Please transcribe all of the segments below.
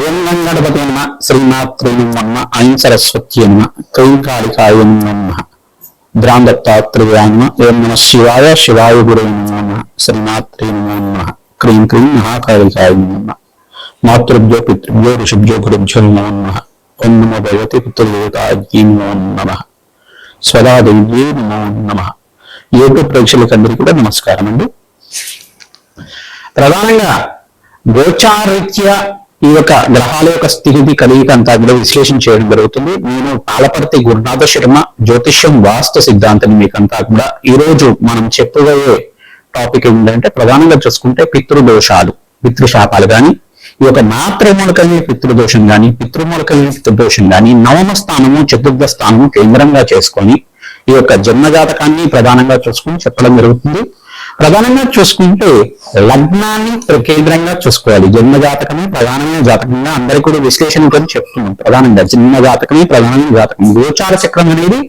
ఓం గంగణపతి నమ శ్రీమాత్రే నమ ఐం సరస్వత్యై నమ క్లీం కాళికాయ నమ ద్రాందత్తాత్రేయాయ నమ ఓం నమ శివాయ శివాయ గురవే నమ శ్రీమాత్రే నమ క్లీం క్లీం మహాకాళికాయ నమ మాతృభ్యో పితృభ్యో ఋషిభ్యో గురుభ్యో నమ ఓం నమో భగవతి పితృదేవతాయై నమ స్వదాదేవ్యై నమ. యూట్యూబ్ ప్రేక్షకులందరికీ కూడా నమస్కారం అండి. ప్రధానంగా గోచారీత్యా ఈ యొక్క గ్రహాల యొక్క స్థితి కలిగిక అంతా కూడా విశ్లేషణ చేయడం జరుగుతుంది. నేను పాలపర్తి గురునాథ శర్మ జ్యోతిష్యం వాస్తు సిద్ధాంతం మీకంతా కూడా ఈ రోజు మనం చెప్పబోయే టాపిక్ ఏంటంటే ప్రధానంగా చూసుకుంటే పితృదోషాలు, పితృశాపాలు కానీ ఈ యొక్క మాతృమూలకమైన పితృదోషం కానీ పితృమూలకమైన పితృదోషం కానీ నవమ స్థానము చతుర్థ స్థానము కేంద్రంగా చేసుకొని ఈ యొక్క జన్మజాతకాన్ని ప్రధానంగా చూసుకొని చెప్పడం జరుగుతుంది. ప్రధానంగా చూసుకుంటే లగ్నాన్ని కేంద్రంగా చూసుకోవాలి. జన్మ జాతకమే ప్రధానమైన జాతకంగా అందరికీ కూడా విశ్లేషణ గురించి చెప్తున్నాం. ప్రధానంగా జన్మ జాతకమే ప్రధానమైన జాతకం. గోచార చక్రం అనేది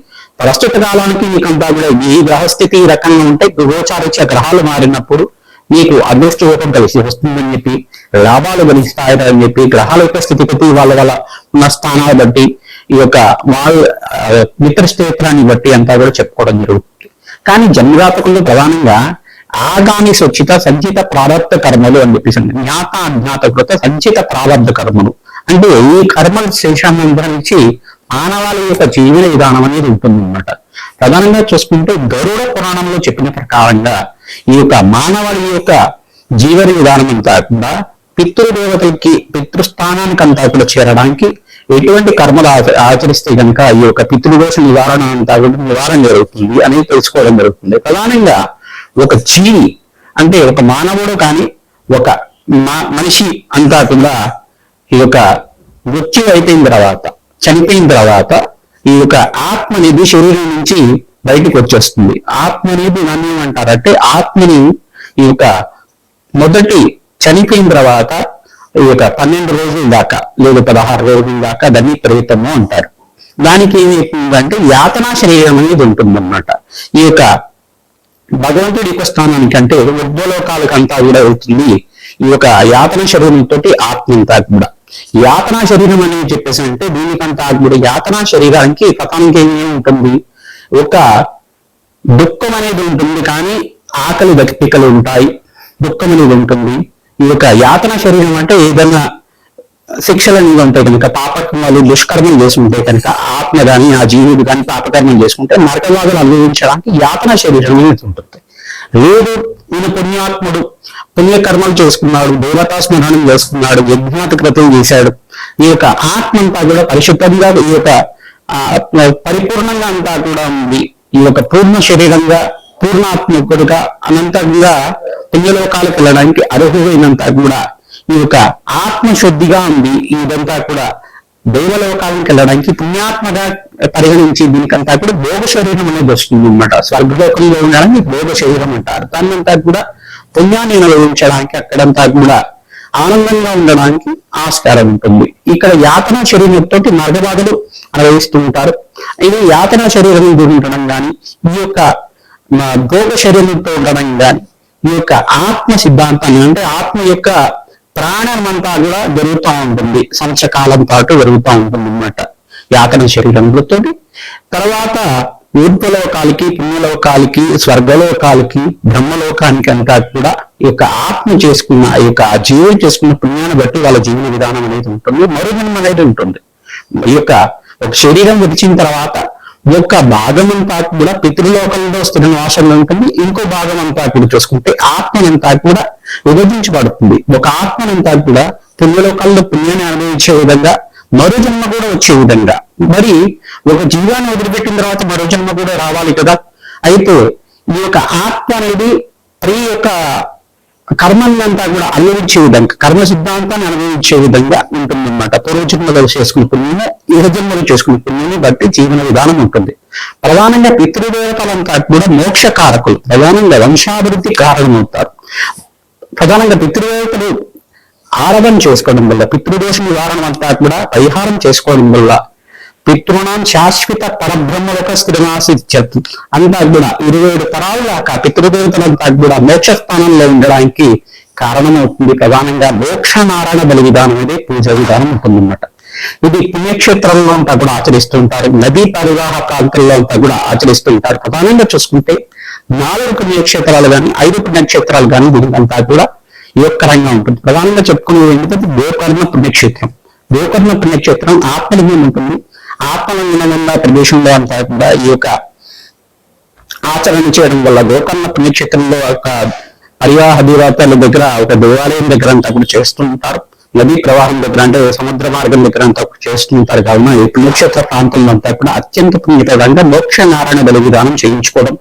ప్రస్తుత కాలానికి మీకంతా కూడా ఈ గ్రహస్థితి ఈ రకంగా ఉంటే గోచారీత్యా గ్రహాలు మారినప్పుడు మీకు అదృష్ట యోగం కలిసి వస్తుందని చెప్పి, లాభాలు గణిస్తాయని చెప్పి, గ్రహాల యొక్క స్థితిగతి వాళ్ళ ఉన్న స్థానాలు బట్టి ఈ యొక్క వాళ్ళ మిత్రక్షేత్రాన్ని బట్టి అంతా కూడా చెప్పుకోవడం జరుగుతుంది. కానీ జన్మజాతకుల్లో ప్రధానంగా ఆగామి సొచ్చిత సంచిత ప్రారంభ కర్మలు అని చెప్పేసి జ్ఞాత అజ్ఞాత కృత సంచిత ప్రారంభ కర్మలు అంటే ఈ కర్మల శేషాన్ని అనుభవించి మానవాళి యొక్క జీవన విధానం అనేది ఉంటుంది అన్నమాట. ప్రధానంగా చూసుకుంటే గరుడ పురాణంలో చెప్పిన ప్రకారంగా ఈ యొక్క మానవాళి యొక్క జీవన విధానం అంతా కూడా పితృదేవతలకి పితృస్థానానికి అంతా కూడా చేరడానికి ఎటువంటి కర్మలు ఆచరిస్తే కనుక ఈ యొక్క పితృదోష నివారణ అంతా కూడా నివారణ జరుగుతుంది అనేది తెలుసుకోవడం జరుగుతుంది. ప్రధానంగా ఒక జీవి అంటే ఒక మానవుడు కానీ ఒక మనిషి అంతా కూడా ఈ యొక్క మృత్యు అయిపోయిన తర్వాత చనిపోయిన తర్వాత ఈ యొక్క ఆత్మ అనేది శరీరం నుంచి బయటకు వచ్చేస్తుంది. ఆత్మ అనేది నన్ను ఏమంటారంటే ఆత్మని ఈ యొక్క మొదటి చనిపోయిన తర్వాత ఈ యొక్క 12 రోజుల దాకా లేదా 16 రోజుల దాకా దాన్ని ప్రేతము అంటారు. దానికి ఏమైతుందంటే యాతనా శరీరం అనేది ఉంటుందన్నమాట. ఈ యొక్క భగవంతుడి యొక్క స్థానానికి అంటే ఉద్వలోకాలకు అంతా కూడా అవుతుంది ఈ యొక్క యాతన శరీరంతో ఆత్మ అంతా కూడా. యాతనా శరీరం అనేది చెప్పేసి అంటే దీనికంతా కూడా యాతనా శరీరానికి పతానికి ఏమి ఉంటుంది, ఒక దుఃఖం అనేది ఉంటుంది కానీ ఆకలి దక్కికలు ఉంటాయి, దుఃఖం అనేది ఉంటుంది. ఈ యొక్క యాతన శరీరం అంటే ఏదైనా శిక్షలు అనేవి ఉంటాయి కనుక పాపకర్మలు దుష్కర్మలు చేసుకుంటే కనుక ఆత్మ కానీ ఆ జీవుడు కానీ పాపకర్మలు చేసుకుంటే నరకవాదులు అనుభవించడానికి యాతన శరీరం అనేది ఉంటుంది. లేదు ఈయన పుణ్యాత్ముడు పుణ్యకర్మలు చేసుకున్నాడు, దేవతా స్మరణం చేసుకున్నాడు, యజ్ఞాత కృతం చేశాడు, ఈ యొక్క ఆత్మ అంతా కూడా పరిశుద్ధంగా ఈ యొక్క పరిపూర్ణంగా అంతా కూడా ఉంది. ఈ యొక్క పూర్ణ శరీరంగా పూర్ణాత్మకుడుగా అనంతంగా పుణ్యలోకాలకు వెళ్ళడానికి అర్హులైనంత కూడా ఈ యొక్క ఆత్మశుద్ధిగా ఉంది. ఇదంతా కూడా దైవలోకాలకు వెళ్ళడానికి పుణ్యాత్మగా పరిగణించి దీనికంతా కూడా భోగ శరీరం అనేది వస్తుంది అన్నమాట. స్వర్గలోకంలో ఉండడానికి భోగ శరీరం అంటారు. దాన్నంతా కూడా పుణ్యాన్ని అనుభవించడానికి అక్కడంతా కూడా ఆనందంగా ఉండడానికి ఆస్కారం ఉంటుంది. ఇక్కడ యాతన శరీరంతో నరకబాధలు అనుభవిస్తూ ఉంటారు. ఇది యాతన శరీరం ఉండడం కానీ ఈ యొక్క భోగ శరీరంతో ఉండడం కానీ ఈ యొక్క ఆత్మ సిద్ధాంతాన్ని అంటే ఆత్మ యొక్క ప్రాణం అంతా కూడా జరుగుతూ ఉంటుంది, సంవత్సరకాలం పాటు జరుగుతూ ఉంటుంది అన్నమాట యాతన శరీరంతో. తర్వాత ఊర్ధ్వలోకాలకి పుణ్యలోకాలకి స్వర్గలోకాలకి బ్రహ్మలోకానికి అంతా కూడా ఈ యొక్క ఆత్మ చేసుకున్న ఈ యొక్క జీవులు చేసుకున్న పుణ్యాన్ని బట్టి వాళ్ళ జీవన విధానం అనేది ఉంటుంది, మరుజన్మ అనేది ఉంటుంది. ఈ యొక్క ఒక శరీరం విడిచిన తర్వాత యొక్క భాగం అంతా కూడా పితృలోకంలో స్థిర నివాసంలో ఉంటుంది. ఇంకో భాగం అంతా కూడా చూసుకుంటే ఆత్మనంతా కూడా విభజించబడుతుంది. ఒక ఆత్మనంతా కూడా పుణ్యలోకాల్లో పుణ్యాన్ని అనుభవించే విధంగా మరో జన్మ కూడా వచ్చే విధంగా. మరి ఒక జీవాన్ని వదిలిపెట్టిన తర్వాత మరో జన్మ కూడా రావాలి కదా. అయితే ఈ యొక్క ఆత్మ అనేది ఈ యొక్క కర్మలంతా కూడా అనుభవించే విధంగా కర్మ సిద్ధాంతాన్ని అనుభవించే విధంగా ఉంటుందన్నమాట. పూర్వజన్మలో చేసుకునే పుణ్యము ఇహ జన్మలో చేసుకునే పుణ్యాన్ని బట్టి జీవన విధానం ఉంటుంది. ప్రధానంగా పితృదేవతలంతా కూడా మోక్షకారకులు, ప్రధానంగా వంశాభివృద్ధి కారణమవుతారు. ప్రధానంగా పితృదేవతలు ఆరాధన చేసుకోవడం వల్ల పితృదోష నివారణ అంతా కూడా పరిహారం చేసుకోవడం వల్ల పితృణాం శాశ్వత పరబ్రహ్మలోక స్థిరనాసిత్యత్ అంతా కూడా 27 తరాల దాకా పితృదేవతలంతా కూడా మోక్ష స్థానంలో ఉండడానికి కారణమవుతుంది. ప్రధానంగా మోక్ష నారాయణ బలి విధానం అనేది పూజ విధానం ఉంటుందన్నమాట. ఇది పుణ్యక్షేత్రంలో అంతా కూడా ఆచరిస్తుంటారు, నదీ పరివాహ ప్రాంతాల్లో అంతా కూడా ఆచరిస్తుంటారు. ప్రధానంగా చూసుకుంటే 4 పుణ్యక్షేత్రాలు కానీ 5 పుణ్యక్షేత్రాలు కానీ దీనికంతా కూడా యోగకరంగా ఉంటుంది. ప్రధానంగా చెప్పుకునేది ఏంటంటే గోకర్ణ పుణ్యక్షేత్రం. గోకర్ణ పుణ్యక్షేత్రం ఆత్మలింగం ఉంటుంది. ఆత్మలింగం ఉన్న ప్రదేశంలో అంతా కూడా ఈ యొక్క ఆచరణ చేయడం వల్ల గోకర్ణ పుణ్యక్షేత్రంలో ఒక పరివాహ దేవతల దగ్గర ఒక దేవాలయం దగ్గర అంతా కూడా చేస్తూ ఉంటారు. నదీ ప్రవాహం దగ్గర అంటే సముద్ర మార్గం దగ్గర అంతా చేస్తూ ఉంటారు. కావున ఈ పుణ్యక్షేత్ర ప్రాంతంలో అంతా కూడా అత్యంత పుణ్యప్రదంగా మోక్ష నారాయణ బలి విధానం చేయించుకోవడం,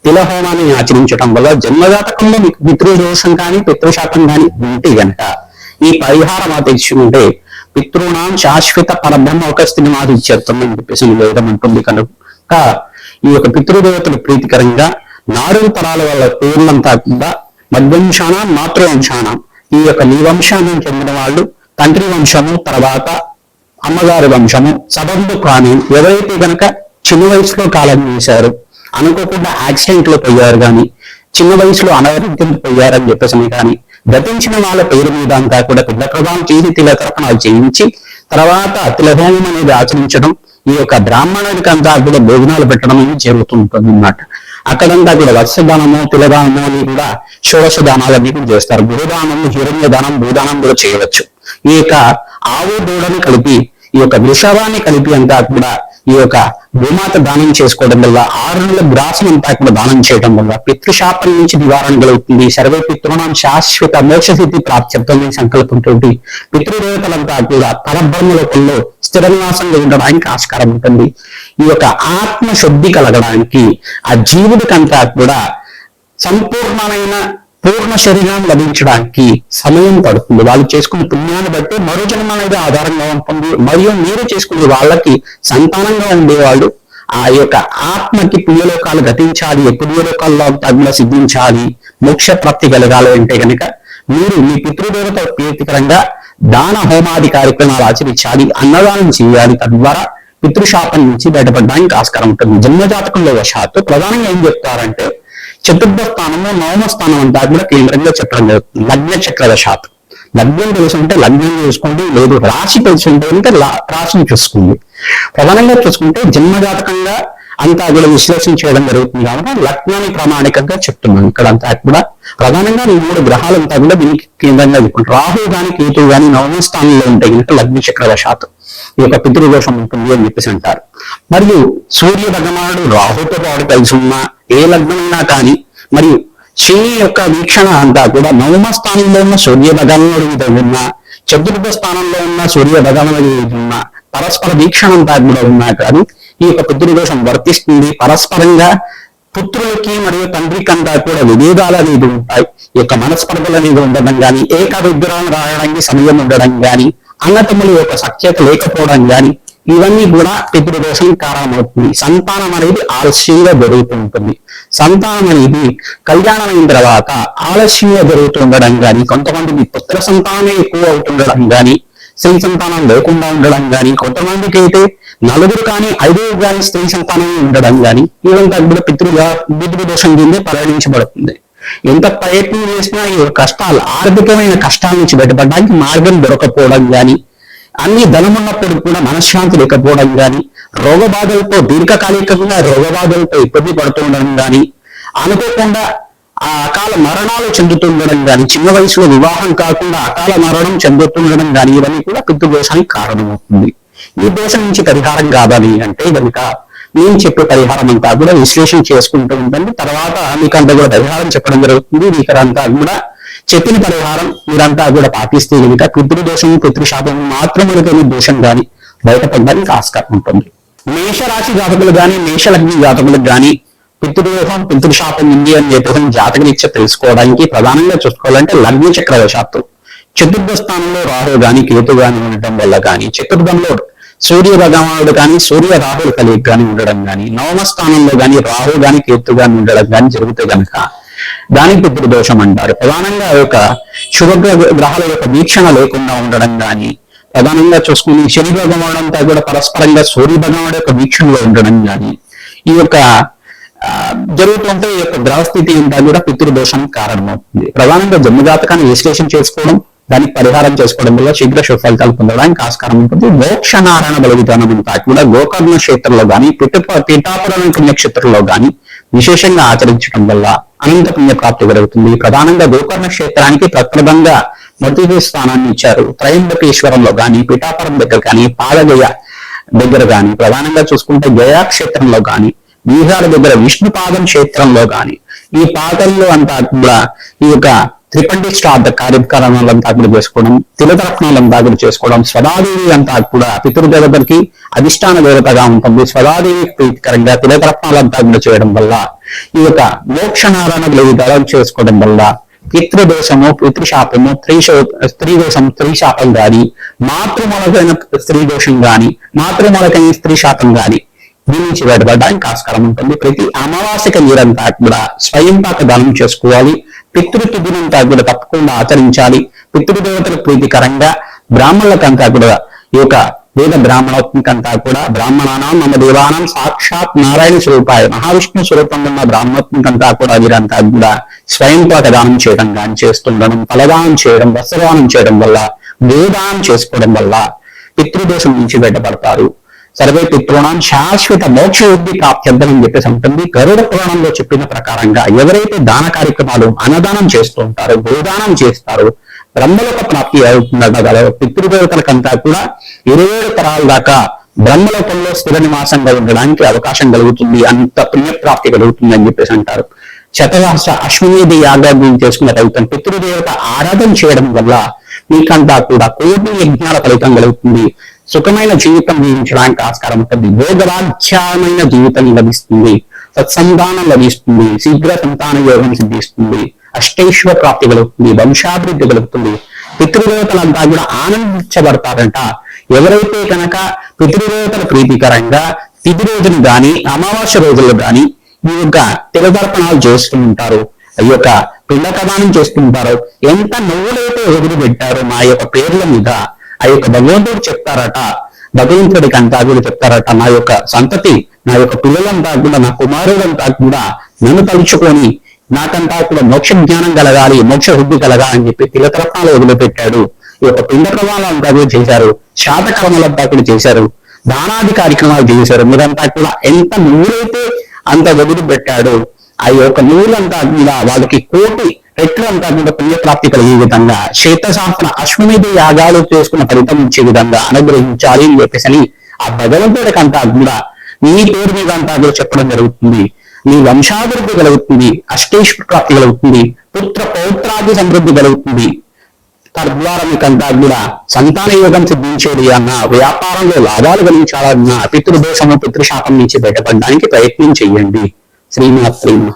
తిలహోమాన్ని ఆచరించడం వల్ల జన్మజాతకంలో మీకు పితృదోషం కానీ పితృశాపం కానీ ఉంటే గనక ఈ పరిహారం ఆచరించుకుంటే పితృణాం శాశ్వత పరబ్రహ్మ ఒక స్థితిమాదిత్యత్వం అని చెప్పేసి వేదం అంటుంది. కనుక ఈ యొక్క పితృదేవతలు ప్రీతికరంగా 4 తరాల వాళ్ళ పేర్లంతా కూడా మధ్వంశాన మాతృవంశానం, ఈ యొక్క నీ వంశానికి చెందిన వాళ్ళు తండ్రి వంశము, తర్వాత అమ్మగారి వంశము, సబంధు కానీ ఎవరైతే గనక చిన్న వయసులో కాలం చేశారు, అనుకోకుండా యాక్సిడెంట్ లో పోయారు కానీ, చిన్న వయసులో అనారోగ్యంతో పోయారని చెప్పేసి కానీ, గతించిన వాళ్ళ పేరు మీద అంతా కూడా పిల్ల ప్రదానం చేసి తిలతర్పణాలు చేయించి తర్వాత తిలహోమం అనేది ఆచరించడం, ఈ యొక్క బ్రాహ్మణుడికి అంతా కూడా భోజనాలు పెట్టడం అనేది జరుగుతుంటుంది అన్నమాట. అక్కడంతా కూడా వత్సదానము, తిలదానము అని కూడా షోడశ దానాలన్నీ కూడా చేస్తారు. గురుదానము, హిరణ్య దానం, భూదానం కూడా చేయవచ్చు. ఈ యొక్క ఆవు దూడని కలిపి, ఈ యొక్క వృషభాన్ని కలిపి అంతా కూడా ఈ యొక్క భూమాత దానం చేసుకోవడం వల్ల 6 నెలల గ్రాసం అంతా కూడా దానం చేయడం వల్ల పితృశాపం నుంచి నివారణ కలుగుతుంది. సర్వే పితృణం శాశ్వత మోక్షసిద్ధి ప్రాప్త్యర్థం సంకల్పంతో పితృదేవతలంతా కూడా పరబ్రహ్మ లోకంలో స్థిర నివాసంగా ఉండడానికి ఆస్కారం ఉంటుంది. ఈ యొక్క ఆత్మ శుద్ధి కలగడానికి ఆ జీవుడికంతా కూడా సంపూర్ణమైన పూర్ణ శరీరం లభించడానికి సమయం పడుతుంది. వాళ్ళు చేసుకునే పుణ్యాన్ని బట్టి మరో జన్మ అనేది ఆధారంగా ఉంటుంది. మరియు మీరు చేసుకునే వాళ్ళకి సంతానంగా ఉండేవాళ్ళు ఆ యొక్క ఆత్మకి పుణ్యలోకాలు గతించాలి, పుణ్యలోకాల్లో తగ్గుల సిద్ధించాలి, మోక్ష ప్రాప్తి కలగాలి అంటే కనుక మీరు మీ పితృదేవత ప్రీతికరంగా దాన హోమాది కార్యక్రమాలు ఆచరించాలి, అన్నదానం చేయాలి. తద్వారా పితృశాపం నుంచి బయటపడడానికి ఆస్కారం ఉంటుంది. జన్మజాతకంలో వశాత్తు ప్రధానంగా ఏం చెప్తారంటే చతుర్థ స్థానము, 9వ స్థానం అంతా కూడా కేంద్రంగా చెప్పడం జరుగుతుంది. లగ్న చక్ర వశాత్తు లగ్నం తెలుసుకుంటే లగ్నం చూసుకోండి, లేదు రాశి తెలుసుకుంటే అంటే రాశిని చూసుకోండి. ప్రధానంగా చూసుకుంటే జన్మజాతకంగా అంతా కూడా విశ్లేషణ చేయడం జరుగుతుంది. కాబట్టి లగ్నాన్ని ప్రామాణికంగా చెప్తున్నాను. ఇక్కడ అంతా కూడా ప్రధానంగా 3 గ్రహాలంతా కూడా దీనికి కేంద్రంగా చెప్పుకుంటారు. రాహు గాని కేతువు గాని 9వ స్థానంలో ఉంటాయి కనుక లగ్న చక్ర వశాత్తు ఈ యొక్క పితృదోషం ఉంటుంది అని చెప్పేసి అంటారు. మరియు సూర్య భగవానుడు రాహుతో పాటు కలిసి ఉన్న ఏ లగ్నమైనా కానీ, మరియు శని యొక్క వీక్షణ అంతా కూడా 9వ స్థానంలో ఉన్న సూర్య భగవానుడి మీద ఉన్న, చతుర్థ స్థానంలో ఉన్న సూర్య భగవానుడి మీద ఉన్న పరస్పర వీక్షణ అంతా కూడా ఉన్నా కానీ ఈ యొక్క పితృదోషం వర్తిస్తుంది. పరస్పరంగా పుత్రులకి మరియు తండ్రికి అంతా కూడా విభేదాలు అనేది ఉంటాయి. ఈ యొక్క మనస్పర్ధలు అనేది ఉండడం కానీ, ఏక విగ్రహం రాయడానికి సమయం ఉండడం కానీ, అన్నతమ్ముల యొక్క సఖ్యత లేకపోవడం కానీ, ఇవన్నీ కూడా పితృదోషం కారణమవుతుంది. సంతానం అనేది ఆలస్యంగా జరుగుతూ ఉంటుంది. సంతానం అనేది కళ్యాణం అయిన తర్వాత ఆలస్యంగా జరుగుతుండడం కానీ, కొంతమందికి పుత్ర సంతానమే ఎక్కువ అవుతుండడం కానీ, స్త్రీ సంతానం లేకుండా ఉండడం కానీ, కొంతమందికి అయితే 4 కానీ 5 కానీ స్త్రీ సంతానం ఉండడం కానీ, ఇవంతా కూడా పితృదోషం కిందే పరిగణించబడుతుంది. ఎంత ప్రయత్నం చేసినా ఈ కష్టాలు, ఆర్థికమైన కష్టాల నుంచి బయటపడడానికి మార్గం దొరకపోవడం కానీ, అన్ని ధనం ఉన్నప్పుడు కూడా మనశ్శాంతి లేకపోవడం కానీ, రోగబాధలతో దీర్ఘకాలికంగా రోగబాధలతో ఇబ్బంది పడుతూ ఉండడం కానీ, అనుకోకుండా ఆ అకాల మరణాలు చెందుతుండడం కానీ, చిన్న వయసులో వివాహం కాకుండా అకాల మరణం చెందుతుండడం కానీ, ఇవన్నీ కూడా పితృదోషానికి కారణమవుతుంది. ఈ దోషం నుంచి పరిహారం కావాలి అంటే కనుక నేను చెప్పే పరిహారం అంతా కూడా విశ్లేషణ చేసుకుంటూ ఉంటుంది. తర్వాత మీకు అంతా కూడా పరిహారం చెప్పడం జరుగుతుంది. మీకంతా కూడా చెప్పిన పరిహారం మీరంతా కూడా పాటిస్తే కనుక పితృదోషం పితృశాపం మాత్రమే దోషం కానీ బయటపడడానికి ఆస్కారం ఉంటుంది. మేషరాశి జాతకులు కానీ, మేషలగ్ని జాతకులకు కానీ పితృదోషం పితృశాపం ఉంది అని చెప్పేసి జాతకరీత్యా తెలుసుకోవడానికి ప్రధానంగా చూసుకోవాలంటే లగ్న చక్రవశాత్తు చతుర్థ స్థానంలో రాహు గాని కేతు గాని ఉండటం వల్ల కానీ, చతుర్థంలో సూర్య భగవానుడు కానీ సూర్య రాహులు కలిగి కానీ ఉండడం కానీ, 9వ స్థానంలో కానీ రాహు గాని కేతు గాని ఉండడం కానీ జరిగితే కనుక దానికి పితృదోషం అంటారు. ప్రధానంగా యొక్క శుభ గ్రహాల యొక్క వీక్షణ లేకుండా ఉండడం కానీ, ప్రధానంగా చూసుకుని శని భగవానుడు అంతా కూడా పరస్పరంగా సూర్య భగవానుడు యొక్క వీక్షణలో ఉండడం కానీ, ఈ యొక్క జరుగుతుంటే ఈ యొక్క గ్రహస్థితి అంతా కూడా పితృదోషం కారణమవుతుంది. ప్రధానంగా జన్మజాతకాన్ని విశ్లేషణ చేసుకోవడం, దానికి పరిహారం చేసుకోవడం వల్ల శీఘ్ర ఫలితాలు పొందడానికి ఆస్కారం ఉంటుంది. మోక్ష నారాయణ బల విధానం అంతా కూడా గోకర్ణ క్షేత్రంలో గాని పిఠాపురం పుణ్యక్షేత్రంలో గాని విశేషంగా ఆచరించడం వల్ల అనంత పుణ్య ప్రాప్తి జరుగుతుంది. ప్రధానంగా గోకర్ణ క్షేత్రానికి ప్రప్రదంగా మొదటి స్థానాన్ని ఇచ్చారు. త్రయంబకేశ్వరంలో గాని, పిఠాపురం దగ్గర కానీ, పాదగయ దగ్గర గాని, ప్రధానంగా చూసుకుంటే గయా క్షేత్రంలో గాని, బీహార్ దగ్గర విష్ణుపాదం క్షేత్రంలో గాని, ఈ పాదల్లో అంతా కూడా ఈ యొక్క త్రిపండి శ్రాద్ధ కార్యక్రమాలంతా కూడా చేసుకోవడం, తిలతరత్నాలంతా కూడా చేసుకోవడం, స్వదాదేవి అంతా కూడా పితృదేవతలకి అధిష్టాన దేవతగా ఉంటుంది. స్వదాదేవి ప్రీతికరంగా తిలతరత్నాలంతా కూడా చేయడం వల్ల ఈ యొక్క మోక్షనారాయణ విధానం చేసుకోవడం వల్ల పితృదోషము, పితృశాపము, స్త్రీ దోషం, స్త్రీ శాపం గాని, మాతృమూలకైన స్త్రీ దోషం గాని, మాతృమూలకైన స్త్రీ శాపం గాని దీని నుంచి బయటపడడానికి ఆస్కారం ఉంటుంది. ప్రతి అమావాస్యక నీరంతా కూడా స్వయంపాక దానం చేసుకోవాలి. పితృతిథులంతా కూడా తప్పకుండా ఆచరించాలి. పితృదేవతలకు ప్రీతికరంగా బ్రాహ్మణులకంతా కూడా ఈ యొక్క వేద బ్రాహ్మణోత్మకంతా కూడా బ్రాహ్మణానం మమ దేవానం సాక్షాత్ నారాయణ స్వరూపాయ మహావిష్ణు స్వరూపంగా ఉన్న బ్రాహ్మణోత్మకంతా కూడా వీరంతా కూడా స్వయంపాక దానం చేయడం కానీ చేస్తుండడం, ఫలదానం చేయడం, వస్త్రదానం చేయడం వల్ల, వేదానం చేసుకోవడం వల్ల పితృదోషం నుంచి బయటపడతారు. సర్వే పితృణాం శాశ్వత మోక్ష యుద్ధి ప్రాప్త్యర్థం అని చెప్పేసి ఉంటుంది. గరుడ పురాణంలో చెప్పిన ప్రకారంగా ఎవరైతే దాన కార్యక్రమాలు అన్నదానం చేస్తూ ఉంటారో, గోదానం చేస్తారో బ్రహ్మలోక ప్రాప్తి అవుతుందట. పితృదేవతలకంతా కూడా 27 తరాల దాకా బ్రహ్మలోకంలో స్థిర నివాసంగా ఉండడానికి అవకాశం కలుగుతుంది, అంత పుణ్యప్రాప్తి కలుగుతుంది అని చెప్పేసి అంటారు. శతవాస అశ్వమేధ యాగాన్ని చేసుకున్న ఫలితం పితృదేవత ఆరాధన చేయడం వల్ల మీకంతా కూడా కోటి యజ్ఞాల ఫలితం కలుగుతుంది. సుఖమైన జీవితం జీవించడానికి ఆస్కారం ఉంటుంది. భోగరాజ్యమైన జీవితం లభిస్తుంది, సత్సంతానం లభిస్తుంది, శీఘ్ర సంతాన యోగం సిద్ధిస్తుంది, అష్టైశ్వర ప్రాప్తి కలుగుతుంది, వంశాభివృద్ధి కలుగుతుంది. పితృదేవతలంతా కూడా ఆనందించబడతారంట. ఎవరైతే కనుక పితృదేవతల ప్రీతికరంగా తిథి రోజులు గాని, అమావాస్య రోజులు గాని ఈ యొక్క తిలతర్పణాలు చేస్తూ ఉంటారు, ఈ యొక్క పిండకదానం చేస్తుంటారో, ఎంత నువ్వులైతే వదిలి పెట్టారో మా యొక్క పేర్ల మీద ఆ యొక్క భగవంతుడు చెప్తారట. భగవంతుడికి అంతా కూడా చెప్తారట, నా యొక్క సంతతి, నా యొక్క పిల్లలంతా కూడా, నా కుమారులంతా కూడా నన్ను తలుచుకొని నాకంతా కూడా మోక్ష జ్ఞానం కలగాలి, మోక్ష బుద్ధి కలగాలని చెప్పి తిలతరత్నాలు వదిలిపెట్టాడు. ఈ యొక్క పిండ ప్రమాణాలంతా కూడా చేశారు, శాతకర్మలంతా కూడా చేశారు, దానాది కార్యక్రమాలు చేశారు. మీరంతా కూడా ఎంత నువ్వులైతే అంత వదిలిపెట్టాడు. ఆ యొక్క నువ్వులంతా కూడా వాళ్ళకి కోటి రెట్లంతా కూడా పుణ్యప్రాప్తి కలిగే విధంగా క్షేత్రశాస్త్ర అశ్వమేధ యాగాలు చేసుకున్న ఫలితం ఇచ్చే విధంగా అనుగ్రహించాలి అని చెప్పేసి ఆ భగవంతుడికి అంతా కూడా నీ పేరు మీద అంతా కూడా చెప్పడం జరుగుతుంది. నీ వంశాభివృద్ధి కలుగుతుంది, అష్టైశ్వర ప్రాప్తి కలుగుతుంది, పుత్ర పౌత్రాది సమృద్ధి కలుగుతుంది. తద్వారా మీకంతా కూడా సంతాన యోగం సిద్ధించేది అన్న, వ్యాపారంలో లాభాలు కలిగించాలన్నా, పితృదోషము పితృశాపం నుంచి బయటపడడానికి ప్రయత్నం చెయ్యండి. శ్రీమాత్రేమ.